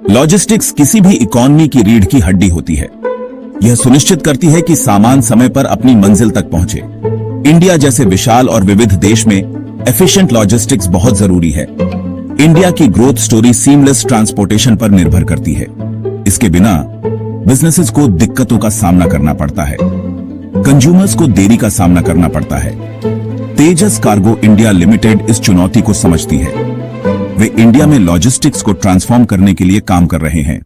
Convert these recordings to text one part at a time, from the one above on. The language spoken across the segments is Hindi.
लॉजिस्टिक्स किसी भी इकोनॉमी की रीढ़ की हड्डी होती है। यह सुनिश्चित करती है कि सामान समय पर अपनी मंजिल तक पहुंचे। इंडिया जैसे विशाल और विविध देश में एफिशिएंट लॉजिस्टिक्स बहुत जरूरी है। इंडिया की ग्रोथ स्टोरी सीमलेस ट्रांसपोर्टेशन पर निर्भर करती है। इसके बिना बिजनेसेस को दिक्कतों का सामना करना पड़ता है, कंज्यूमर्स को देरी का सामना करना पड़ता है। तेजस कार्गो इंडिया लिमिटेड इस चुनौती को समझती है। वे इंडिया में लॉजिस्टिक्स को ट्रांसफॉर्म करने के लिए काम कर रहे हैं।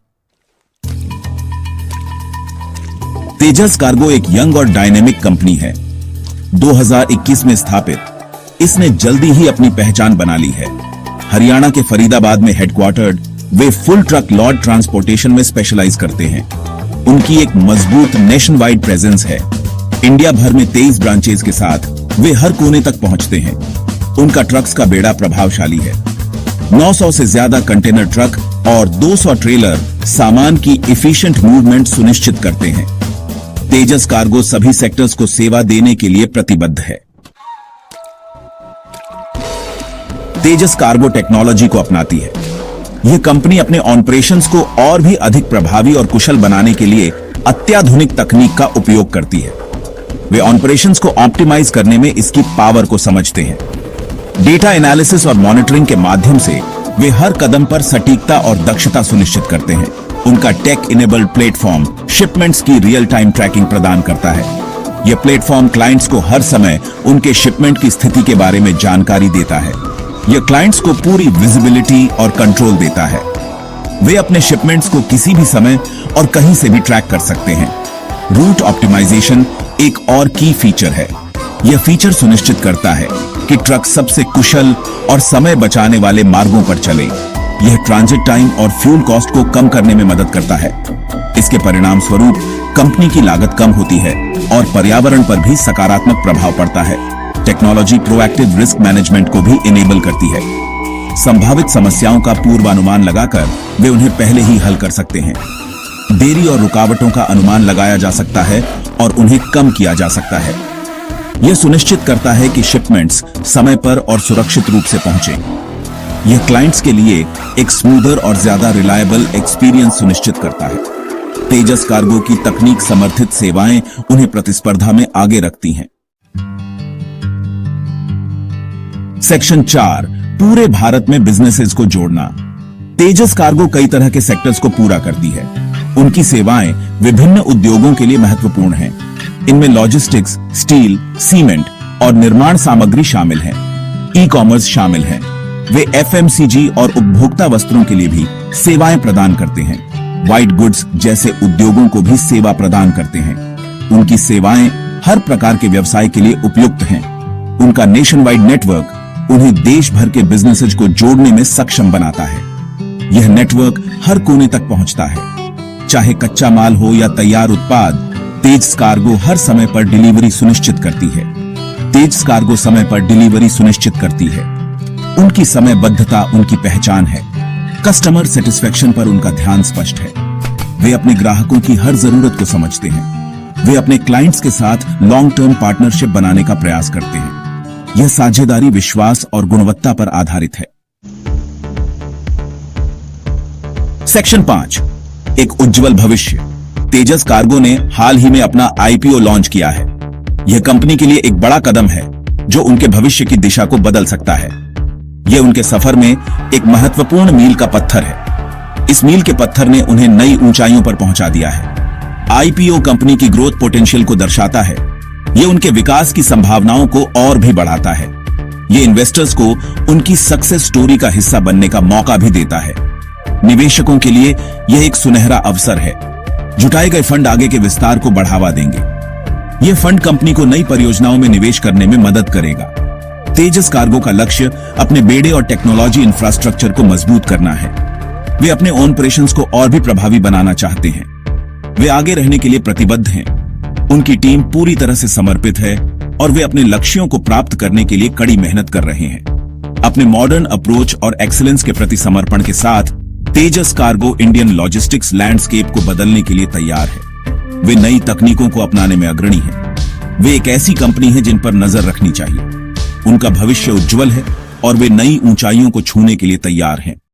तेजस कार्गो एक यंग और डायनेमिक कंपनी है। 2021 में स्थापित, इसने जल्दी ही अपनी पहचान बना ली है। हरियाणा के फरीदाबाद में हेडक्वार्टर्ड, वे फुल ट्रक लॉड ट्रांसपोर्टेशन में स्पेशलाइज करते हैं। उनकी एक मजबूत नेशन वाइड प्रेजेंस है। इंडिया भर में 23 ब्रांचेज के साथ वे हर कोने तक पहुंचते हैं। उनका ट्रक्स का बेड़ा प्रभावशाली है। 900 से ज्यादा कंटेनर ट्रक और 200 ट्रेलर सामान की एफिशिएंट मूवमेंट सुनिश्चित करते हैं। तेजस कार्गो सभी सेक्टर्स को सेवा देने के लिए प्रतिबद्ध है। तेजस कार्गो टेक्नोलॉजी को अपनाती है। यह कंपनी अपने ऑपरेशंस को और भी अधिक प्रभावी और कुशल बनाने के लिए अत्याधुनिक तकनीक का उपयोग करती है। वे ऑपरेशंस को ऑप्टिमाइज करने में इसकी पावर को समझते हैं। डेटा एनालिसिस और मॉनिटरिंग के माध्यम से वे हर कदम पर सटीकता और दक्षता सुनिश्चित करते हैं। उनका टेक इनेबल्ड प्लेटफॉर्म शिपमेंट्स की रियल टाइम ट्रैकिंग प्रदान करता है। यह प्लेटफॉर्म क्लाइंट्स को हर समय उनके शिपमेंट की स्थिति के बारे में जानकारी देता है। यह क्लाइंट्स को पूरी विजिबिलिटी और कंट्रोल देता है। वे अपने शिपमेंट्स को किसी भी समय और कहीं से भी ट्रैक कर सकते हैं। रूट ऑप्टिमाइजेशन एक और की फीचर है। यह फीचर सुनिश्चित करता है कि ट्रक सबसे कुशल और समय बचाने वाले मार्गों पर चले। यह ट्रांजिट टाइम और फ्यूल कॉस्ट को कम करने में मदद करता है। इसके परिणाम स्वरूप कंपनी की लागत कम होती है और पर्यावरण पर भी सकारात्मक प्रभाव पड़ता है। टेक्नोलॉजी प्रोएक्टिव रिस्क मैनेजमेंट को भी इनेबल करती है। संभावित समस्याओं का पूर्वानुमान लगाकर वे उन्हें पहले ही हल कर सकते हैं। देरी और रुकावटों का अनुमान लगाया जा सकता है और उन्हें कम किया जा सकता है। यह सुनिश्चित करता है कि शिपमेंट्स समय पर और सुरक्षित रूप से पहुंचे। यह क्लाइंट्स के लिए एक स्मूदर और ज्यादा रिलायबल एक्सपीरियंस सुनिश्चित करता है। तेजस कार्गो की तकनीक समर्थित सेवाएं उन्हें प्रतिस्पर्धा में आगे रखती हैं। सेक्शन 4, पूरे भारत में बिजनेसेस को जोड़ना। तेजस कार्गो कई तरह के सेक्टर्स को पूरा करती है। उनकी सेवाएं विभिन्न उद्योगों के लिए महत्वपूर्ण हैं। इनमें लॉजिस्टिक्स, स्टील, सीमेंट और निर्माण सामग्री शामिल हैं। ई कॉमर्स शामिल हैं। वे एफएमसीजी और उपभोक्ता वस्त्रों के लिए भी सेवाएं प्रदान करते हैं। व्हाइट गुड्स जैसे उद्योगों को भी सेवा प्रदान करते हैं। उनकी सेवाएं हर प्रकार के व्यवसाय के लिए उपयुक्त हैं। उनका नेशन वाइड नेटवर्क उन्हें देश भर के बिजनेसेस को जोड़ने में सक्षम बनाता है। यह नेटवर्क हर कोने तक पहुंचता है। चाहे कच्चा माल हो या तैयार उत्पाद, तेजस कार्गो हर समय पर डिलीवरी सुनिश्चित करती है। तेजस कार्गो समय पर डिलीवरी सुनिश्चित करती है। उनकी समयबद्धता उनकी पहचान है। कस्टमर सेटिस्फेक्शन पर उनका ध्यान स्पष्ट है। वे अपने ग्राहकों की हर जरूरत को समझते हैं। वे अपने क्लाइंट्स के साथ लॉन्ग टर्म पार्टनरशिप बनाने का प्रयास करते हैं। यह साझेदारी विश्वास और गुणवत्ता पर आधारित है। सेक्शन 5, एक उज्जवल भविष्य। तेजस कार्गो ने हाल ही में अपना आईपीओ लॉन्च किया है। यह कंपनी के लिए एक बड़ा कदम है जो उनके भविष्य की दिशा को बदल सकता है। यह उनके सफर में एक महत्वपूर्ण मील का पत्थर है। इस मील के पत्थर ने उन्हें नई ऊंचाइयों पर पहुंचा दिया है। आईपीओ कंपनी की ग्रोथ पोटेंशियल को दर्शाता है। यह उनके विकास की संभावनाओं को और भी बढ़ाता है। यह इन्वेस्टर्स को उनकी सक्सेस स्टोरी का हिस्सा बनने का मौका भी देता है। निवेशकों के लिए यह एक सुनहरा अवसर है। जुटाए गए फंड आगे के विस्तार को बढ़ावा देंगे। यह फंड कंपनी को नई परियोजनाओं में निवेश करने में मदद करेगा। तेजस कार्गो का लक्ष्य अपने बेड़े और टेक्नोलॉजी इंफ्रास्ट्रक्चर को मजबूत करना है। वे अपने ऑपरेशंस को और भी प्रभावी बनाना चाहते हैं। वे आगे रहने के लिए प्रतिबद्ध हैं। उनकी टीम पूरी तरह से समर्पित है और वे अपने लक्ष्यों को प्राप्त करने के लिए कड़ी मेहनत कर रहे हैं। अपने मॉडर्न अप्रोच और एक्सीलेंस के प्रति समर्पण के साथ तेजस कार्गो इंडियन लॉजिस्टिक्स लैंडस्केप को बदलने के लिए तैयार है। वे नई तकनीकों को अपनाने में अग्रणी हैं। वे एक ऐसी कंपनी है जिन पर नजर रखनी चाहिए। उनका भविष्य उज्जवल है और वे नई ऊंचाइयों को छूने के लिए तैयार हैं।